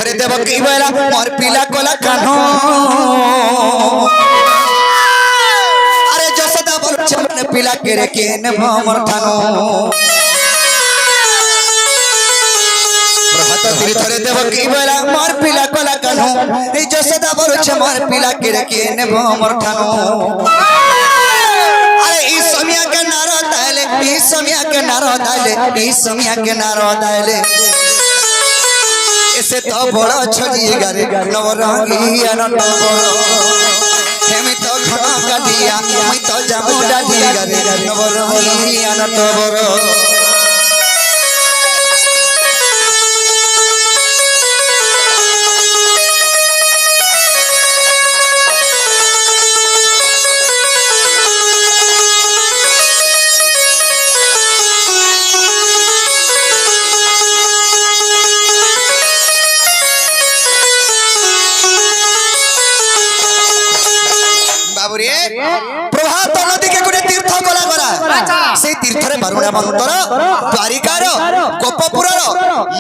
ଥରେ ଦେବକୀ ବୋଇଲା ମୋର ପିଲା କଲା କାହ୍ନ ଆରେ ଯଶୋଦା ବୋଲୁଛି ମାନେ ପିଲା କେରେ କେ ନେବ ମୋର ଠାନ ପ୍ରଭାତ ତିରି ଥରେ ଦେବକୀ ବୋଇଲା ମୋର ପିଲା କଲା କାହ୍ନ এই যশোদা ବୋଲୁଛି ମୋର ପିଲା କେରେ କେ ନେବ ମୋର ଠାନ আরে এই সমিয়া কে নারদ আইলে এই সমিয়া কে নারদ আইলে এই সমিয়া কে নারদ আইলে এসে তো বড় ছড়ি গারে নবরঙ্গিয়া নটবর হেমি তো ঘন কালিয়া মই তো জামু ডালি গারে নবরঙ্গিয়া নটবর প্রভাত নদীকে গোটে তীর্থ গলা গলা সেই তীর্থরে বারুণা মন্ত্র দ্বারিকার গোপপুরর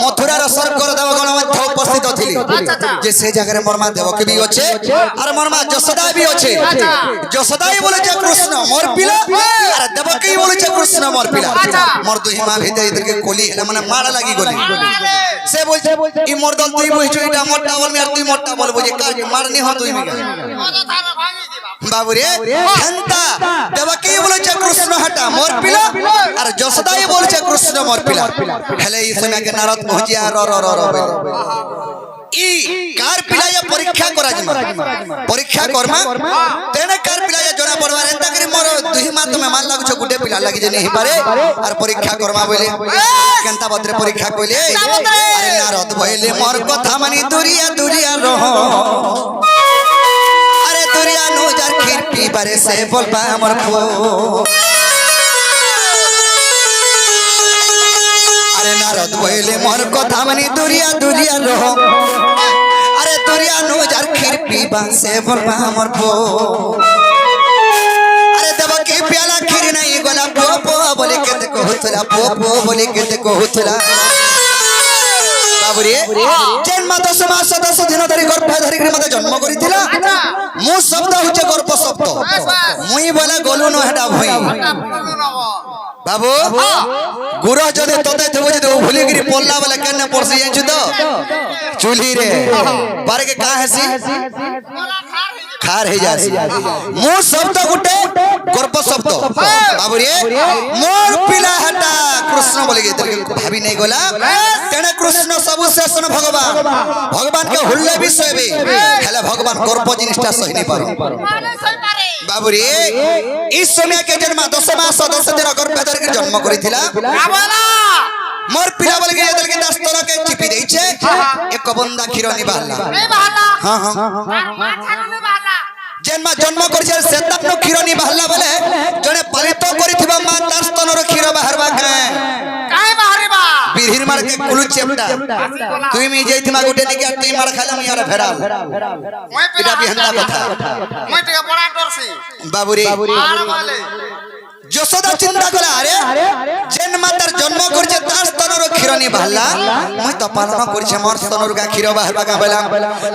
মথুরার স্বর্গর দেবগণ মধ্যে উপস্থিত ছিলেন যে সেই জায়গায় মর্মা দেবকী বি আছে আর মর্মা যশোদা বি আছে যশোদাই বলেছে কৃষ্ণ মোর পিলা আর দেবকী বলেছে কৃষ্ণ মোর পিলা মোর দুই মা ভিতরে এদেরকে কলি হেলা মানে মারা লাগি গলি সে বলছে ই মোর দল তুই বলছো এটা মোরটা বলবি আর তুই মোরটা বলবো যে কাজ মারনি হ তুই মিগা বাবুরে ঘন্টা দেবকী বলেছে কৃষ্ণ হাটা মোর পিলা আর যশোদাই বলেছে কৃষ্ণ মোর পিলা হেলে এই সময়কে নারদ পৌঁছিয়া র র র র ই কার পিলা যে পরীক্ষা করা যাবে পরীক্ষা করমা তেনে কার পিলা যে জনা পড়বা এন্তা করে মোর দুই মা তুমি মান লাগুছ গুটে পিলা লাগি যে নেহি পারে আর পরীক্ষা করমা বলে কেনতা বদ্রে পরীক্ষা কইলে আরে নারদ বইলে মোর কথা মানি দুরিয়া দুরিয়া রহ দুরিয়া নজার ক্ষীর পিবারে সে বলবা আমার পো আরে নারদ বইলে মোর কথা মানে দুরিয়া দুরিয়া রহ আরে দুরিয়া নজার ক্ষীর পিবা সে বলবা আমার পো আরে দেবকী প্যালা ক্ষীর নাই গলা পো পো বলে কেতে কহুতলা পো পো বলে কেতে কহুতলা বাবুরে জন্ম 10 মাস 10 দিন ধরে গর্ভে ধরি মতে জন্ম করিছিলা মু শব্দ হচ্ছে গর্ভ শব্দ মুই বলে গলু ন হেডা ভই বাবু গুরু যদি তোতে দেব যদি ভুলি গিরি পড়লা বলে কেনে পড়ছি জানছু তো চুলি রে বারে কে কা হেসি খার হয়ে যাসি মু শব্দ গুটে গর্ভ শব্দ বাবুরে মোর পিলা হেটা কৃষ্ণ বলে গে ভাবি নাই গলা তেনে কৃষ্ণ সবু শেষন ভগবান ভগবান কে হুল্লে বিষয়বে হেলে ভগবান গর্ভ জিনিসটা সহি নাই পারে বাবুরে এই সময় কে জন্ম 10 মাস 10 দিন গর্ভে ধরে জন্ম করিছিলা মোর পিলা বলে গে এদেরকে দাস্তরকে চিপি দেইছে এক বন্দা ক্ষীর নিবালা হ্যাঁ হ্যাঁ জন্ম জন্ম করিছে সেতান্ন ক্ষীর নিবালা বলে জনে পালিত করিথিবা মা তার স্তনর ক্ষীর বাহারবা কায় কায় বাহারবা বিহির মারকে কুলু চেপটা তুই মি যাইতিমা গুটে নিকে তুই মার খাইলাম ইয়ার ফেরাল এটা বিহন্তা কথা মই টিকে বড়া করছি বাবুরে আর বলে যশোদা চিন্তা কলা আরে যেন মাতার জন্ম করছে তার স্তনর ক্ষীর নিবালা মই তো পালন করছে মোর স্তনর গা ক্ষীর বাহারবা গা বলাম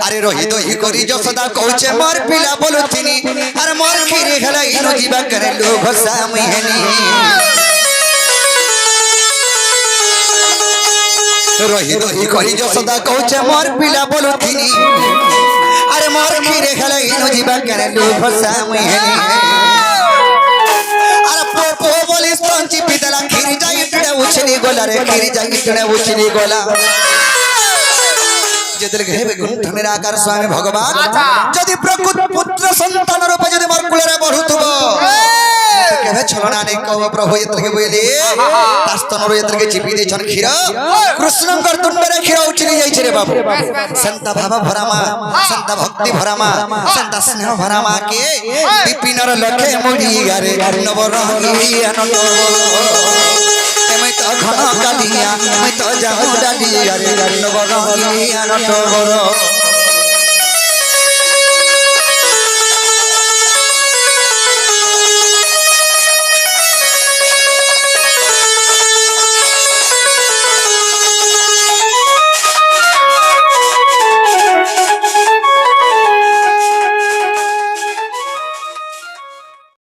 আরে রহি দহি করি যশোদা কইছে মোর পিলা বলুতিনি আর মোর ক্ষীরে হেলা ইনো জিবা করে লো ঘসা মই হেনি রহি রহি করি যশোদা কইছে মোর পিলা বলুতিনি আরে মোর ক্ষীরে হেলা ইনো জিবা করে লো ঘসা মই হেনি আরে পো বলি স্তনচি পিতলা ক্ষীর যাই টড়ে উছলি গোলা রে ক্ষীর যাই টড়ে উছলি গোলা যেদিন হেবে গুণ্ঠনের আকার স্বামী ভগবান যদি প্রকৃত পুত্র সন্তান রূপে যদি মোর কুলরে বঢ়ুতব কেবে ছলনা নেই কব প্রভু এতকে বইলে তার স্তনর এতকে চিপি দেছন ক্ষীর কৃষ্ণঙ্কর তুণ্ডরে ক্ষীর উছলি যাইছে রে বাবু সন্ত ভাব ভরামা সন্ত ভক্তি ভরামা সন্ত স্নেহ ভরামা কে বিপিনর লখে মুড়ি গারে নবরঙ্গিয়া নটবর मैं तो घन कालिया मैं तो जाऊं डाली गारे नटबरो